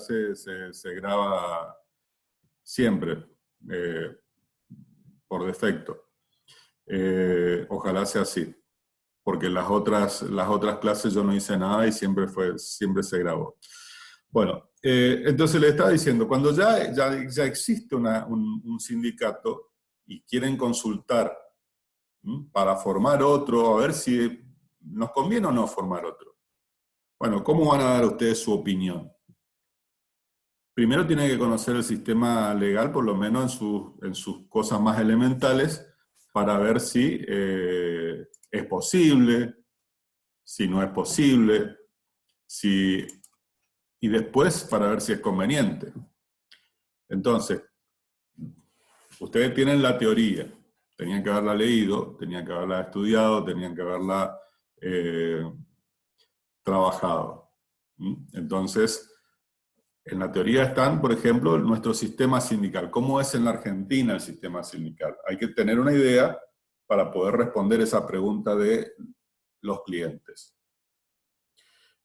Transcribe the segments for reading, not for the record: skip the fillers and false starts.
se graba siempre, por defecto. Ojalá sea así, porque las otras clases yo no hice nada y siempre se grabó. Bueno, entonces le estaba diciendo, cuando ya existe un sindicato y quieren consultar para formar otro, a ver si nos conviene o no formar otro. Bueno, ¿cómo van a dar ustedes su opinión? Primero tienen que conocer el sistema legal, por lo menos en sus cosas más elementales, para ver si es posible, si no es posible, y después para ver si es conveniente. Entonces, ustedes tienen la teoría, tenían que haberla leído, tenían que haberla estudiado, tenían que haberla trabajado. Entonces, en la teoría están, por ejemplo, nuestro sistema sindical. ¿Cómo es en la Argentina el sistema sindical? Hay que tener una idea para poder responder esa pregunta de los clientes.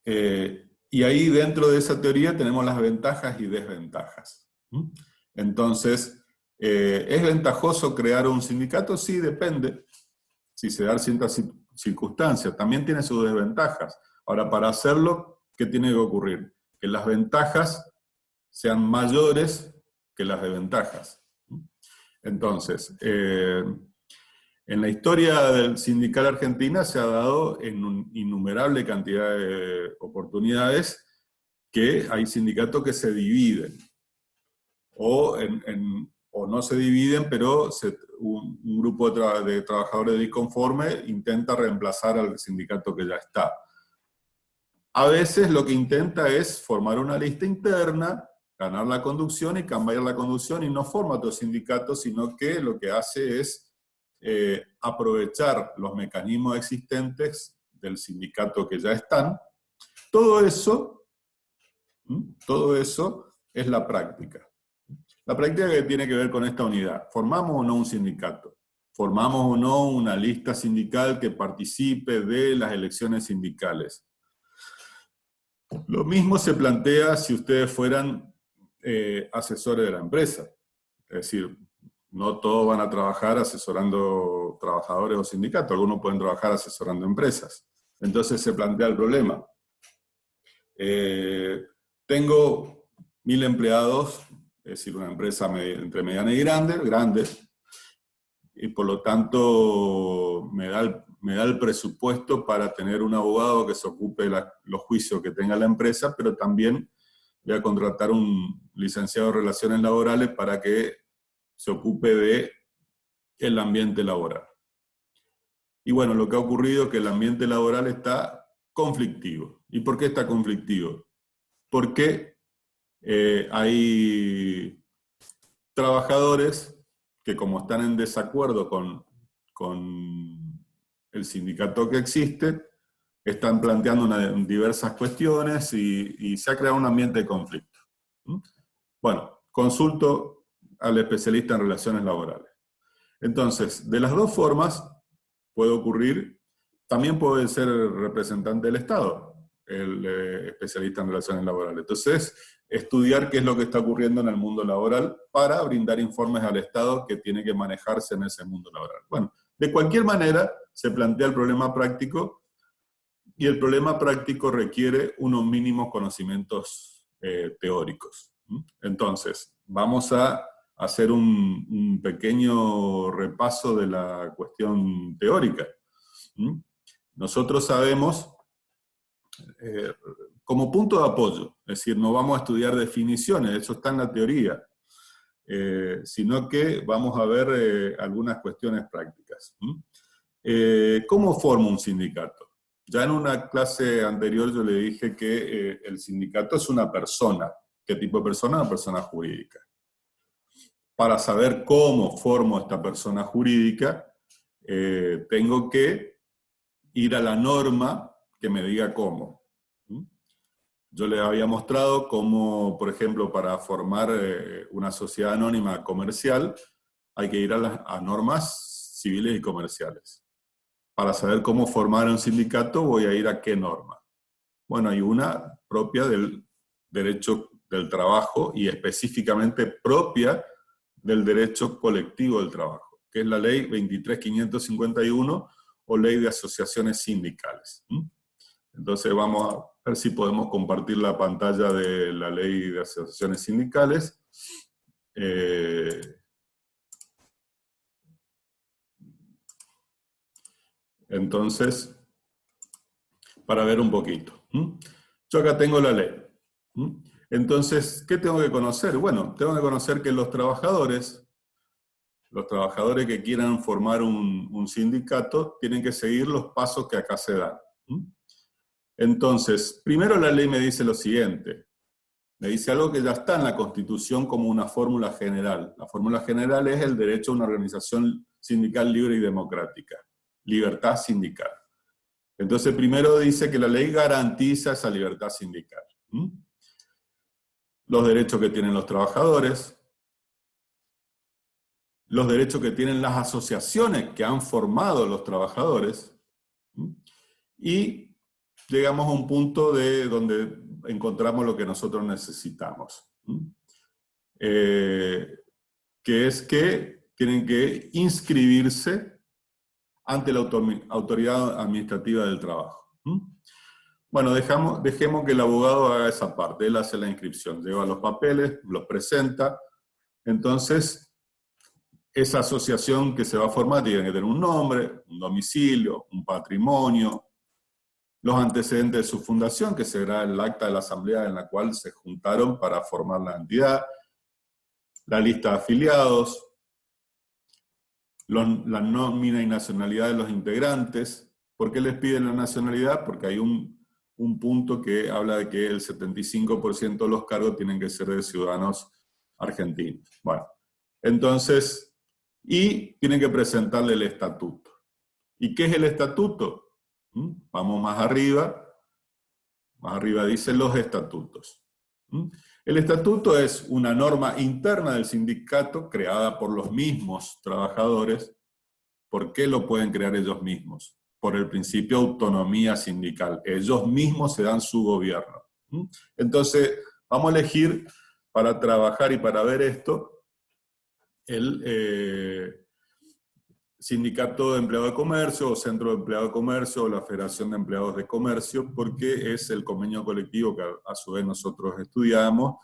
Y ahí dentro de esa teoría tenemos las ventajas y desventajas. Entonces, ¿es ventajoso crear un sindicato? Sí, depende. Si se dan ciertas circunstancias. También tiene sus desventajas. Ahora, para hacerlo, ¿qué tiene que ocurrir? Que las ventajas sean mayores que las desventajas. Entonces, en la historia del sindical argentina se ha dado en una innumerable cantidad de oportunidades que hay sindicatos que se dividen, o no se dividen, pero un grupo de trabajadores disconformes intenta reemplazar al sindicato que ya está. A veces lo que intenta es formar una lista interna, ganar la conducción y cambiar la conducción, y no forma otro sindicato, sino que lo que hace es aprovechar los mecanismos existentes del sindicato que ya están. Todo eso es la práctica. La práctica que tiene que ver con esta unidad. ¿Formamos o no un sindicato? ¿Formamos o no una lista sindical que participe de las elecciones sindicales? Lo mismo se plantea si ustedes fueran asesores de la empresa. Es decir, no todos van a trabajar asesorando trabajadores o sindicatos, algunos pueden trabajar asesorando empresas. Entonces se plantea el problema. Tengo 1000 empleados, es decir, una empresa entre mediana y grande, y por lo tanto me da el presupuesto para tener un abogado que se ocupe de los juicios que tenga la empresa, pero también voy a contratar un licenciado de Relaciones Laborales para que se ocupe del ambiente laboral. Y bueno, lo que ha ocurrido es que el ambiente laboral está conflictivo. ¿Y por qué está conflictivo? Porque hay trabajadores que, como están en desacuerdo con el sindicato que existe, están planteando diversas cuestiones y se ha creado un ambiente de conflicto. Bueno, consulto al especialista en relaciones laborales. Entonces, de las dos formas puede ocurrir, también puede ser el representante del Estado, el especialista en relaciones laborales. Entonces, estudiar qué es lo que está ocurriendo en el mundo laboral para brindar informes al Estado que tiene que manejarse en ese mundo laboral. Bueno, de cualquier manera, se plantea el problema práctico, y el problema práctico requiere unos mínimos conocimientos teóricos. Entonces, vamos a hacer un pequeño repaso de la cuestión teórica. Nosotros sabemos, como punto de apoyo, es decir, no vamos a estudiar definiciones, eso está en la teoría, sino que vamos a ver algunas cuestiones prácticas. ¿Cómo forma un sindicato? Ya en una clase anterior yo le dije que el sindicato es una persona. ¿Qué tipo de persona? Una persona jurídica. Para saber cómo formo esta persona jurídica, tengo que ir a la norma que me diga cómo. Yo les había mostrado cómo, por ejemplo, para formar una sociedad anónima comercial, hay que ir a normas civiles y comerciales. Para saber cómo formar un sindicato, voy a ir a qué norma. Bueno, hay una propia del derecho del trabajo y específicamente propia del derecho colectivo del trabajo, que es la ley 23.551 o ley de asociaciones sindicales. Entonces vamos a ver si podemos compartir la pantalla de la ley de asociaciones sindicales. Entonces, para ver un poquito. Yo acá tengo la ley. Entonces, ¿qué tengo que conocer? Bueno, tengo que conocer que los trabajadores que quieran formar un sindicato, tienen que seguir los pasos que acá se dan. Entonces, primero la ley me dice lo siguiente. Me dice algo que ya está en la Constitución como una fórmula general. La fórmula general es el derecho a una organización sindical libre y democrática. Libertad sindical. Entonces, primero dice que la ley garantiza esa libertad sindical. Los derechos que tienen los trabajadores, los derechos que tienen las asociaciones que han formado los trabajadores, y llegamos a un punto de donde encontramos lo que nosotros necesitamos, que es que tienen que inscribirse ante la autoridad administrativa del trabajo. Bueno, dejemos que el abogado haga esa parte, él hace la inscripción, lleva los papeles, los presenta, entonces esa asociación que se va a formar tiene que tener un nombre, un domicilio, un patrimonio, los antecedentes de su fundación, que será el acta de la asamblea en la cual se juntaron para formar la entidad, la lista de afiliados, la nómina y nacionalidad de los integrantes. ¿Por qué les piden la nacionalidad? Porque hay un punto que habla de que el 75% de los cargos tienen que ser de ciudadanos argentinos. Bueno, entonces, y tienen que presentarle el estatuto. ¿Y qué es el estatuto? Vamos más arriba dicen los estatutos. El estatuto es una norma interna del sindicato creada por los mismos trabajadores. ¿Por qué lo pueden crear ellos mismos? Por el principio de autonomía sindical. Ellos mismos se dan su gobierno. Entonces, vamos a elegir para trabajar y para ver esto el Sindicato de Empleados de Comercio, o Centro de Empleados de Comercio, o la Federación de Empleados de Comercio, porque es el convenio colectivo que a su vez nosotros estudiamos,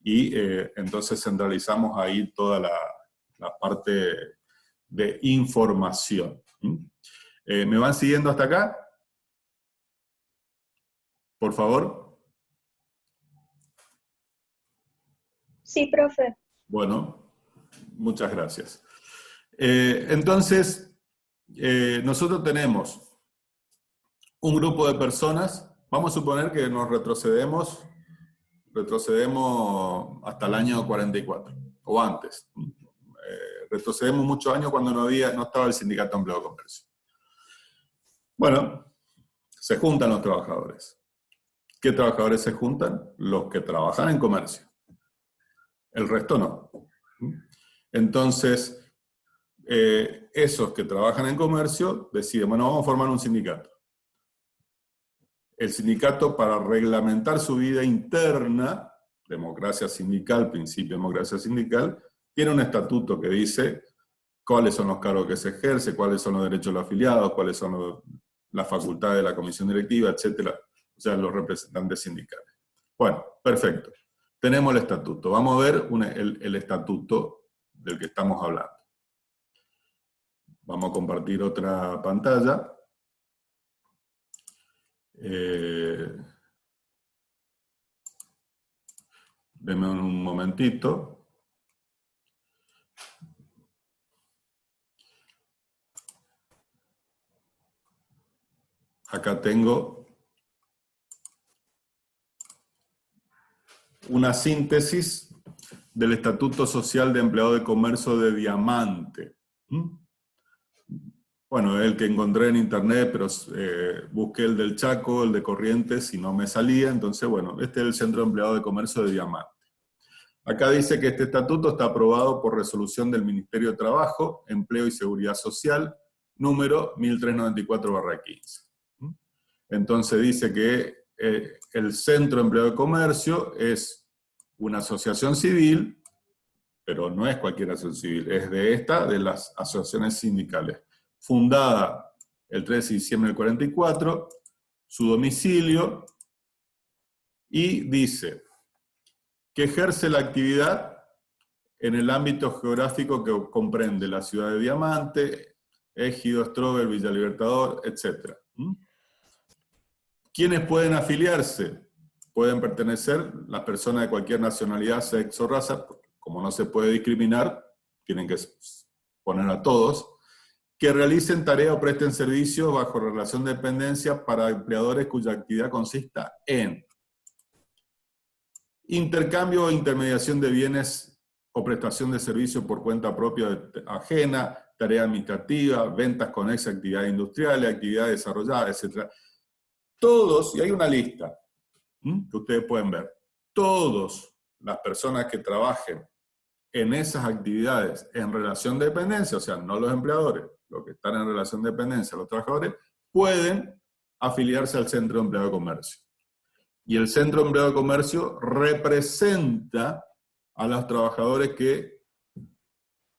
y entonces centralizamos ahí toda la parte de información. ¿Me van siguiendo hasta acá? Por favor. Sí, profe. Bueno, muchas gracias. Entonces, nosotros tenemos un grupo de personas, vamos a suponer que nos retrocedemos hasta el año 44, o antes. Retrocedemos muchos años cuando no estaba el Sindicato de Empleados de Comercio. Bueno, se juntan los trabajadores. ¿Qué trabajadores se juntan? Los que trabajan en comercio. El resto no. Entonces, esos que trabajan en comercio deciden, bueno, vamos a formar un sindicato. El sindicato, para reglamentar su vida interna, democracia sindical, principio de democracia sindical, tiene un estatuto que dice cuáles son los cargos que se ejerce, cuáles son los derechos de los afiliados, cuáles son las facultades de la comisión directiva, etc. O sea, los representantes sindicales. Bueno, perfecto. Tenemos el estatuto. Vamos a ver el estatuto del que estamos hablando. Vamos a compartir otra pantalla. Denme un momentito. Acá tengo una síntesis del Estatuto Social de Empleado de Comercio de Diamante. Bueno, el que encontré en internet, pero busqué el del Chaco, el de Corrientes, y no me salía. Entonces, bueno, este es el Centro de Empleados de Comercio de Diamante. Acá dice que este estatuto está aprobado por resolución del Ministerio de Trabajo, Empleo y Seguridad Social, número 1394/15. Entonces dice que el Centro de Empleados de Comercio es una asociación civil, pero no es cualquier asociación civil, es de las asociaciones sindicales, fundada el 13 de diciembre del 44, su domicilio, y dice que ejerce la actividad en el ámbito geográfico que comprende la ciudad de Diamante, Ejido, Strober, Villa Libertador, etc. ¿Quiénes pueden afiliarse? Pueden pertenecer las personas de cualquier nacionalidad, sexo o raza, como no se puede discriminar, tienen que poner a todos, que realicen tarea o presten servicios bajo relación de dependencia para empleadores cuya actividad consista en intercambio o intermediación de bienes o prestación de servicios por cuenta propia ajena, tarea administrativa, ventas conexas, actividades industriales, actividades desarrolladas, etc. Todos, y hay una lista que ustedes pueden ver, todas las personas que trabajen en esas actividades en relación de dependencia, o sea, no los empleadores, los que están en relación de dependencia, los trabajadores, pueden afiliarse al Centro de Empleo de Comercio. Y el Centro de Empleo de Comercio representa a los trabajadores que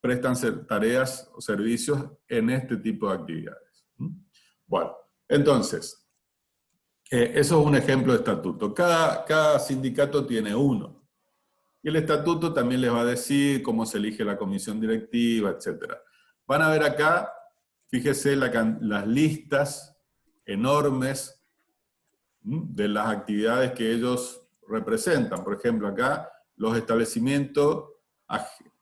prestan tareas o servicios en este tipo de actividades. Bueno, entonces, eso es un ejemplo de estatuto. Cada sindicato tiene uno. Y el estatuto también les va a decir cómo se elige la comisión directiva, etc. Van a ver acá, fíjese las listas enormes de las actividades que ellos representan. Por ejemplo, acá los establecimientos,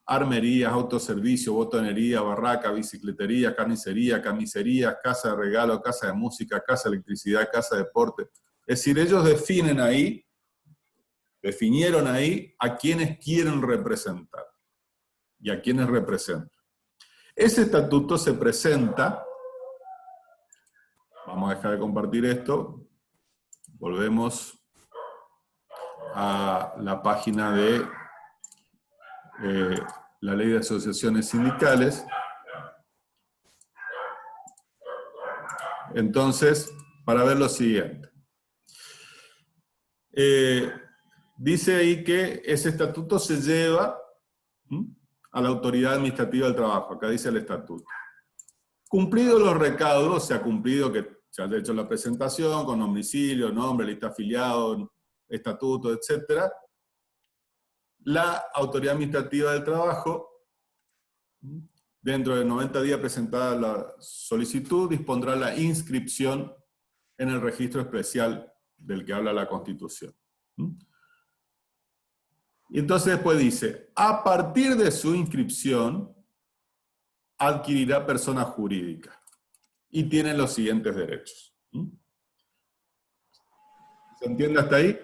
armerías, autoservicio, botonería, barraca, bicicletería, carnicería, camisería, casa de regalo, casa de música, casa de electricidad, casa de deporte. Es decir, ellos definieron ahí a quienes quieren representar y a quienes representan. Ese estatuto se presenta, vamos a dejar de compartir esto, volvemos a la página de la Ley de Asociaciones Sindicales. Entonces, para ver lo siguiente. Dice ahí que ese estatuto se lleva a la Autoridad Administrativa del Trabajo. Acá dice el estatuto. Cumplidos los recaudos, se ha cumplido que se haya hecho la presentación con domicilio, nombre, lista afiliado, estatuto, etc. La Autoridad Administrativa del Trabajo, dentro de 90 días presentada la solicitud, dispondrá la inscripción en el registro especial del que habla la Constitución. Y entonces después dice, a partir de su inscripción, adquirirá persona jurídica y tiene los siguientes derechos. ¿Se entiende hasta ahí?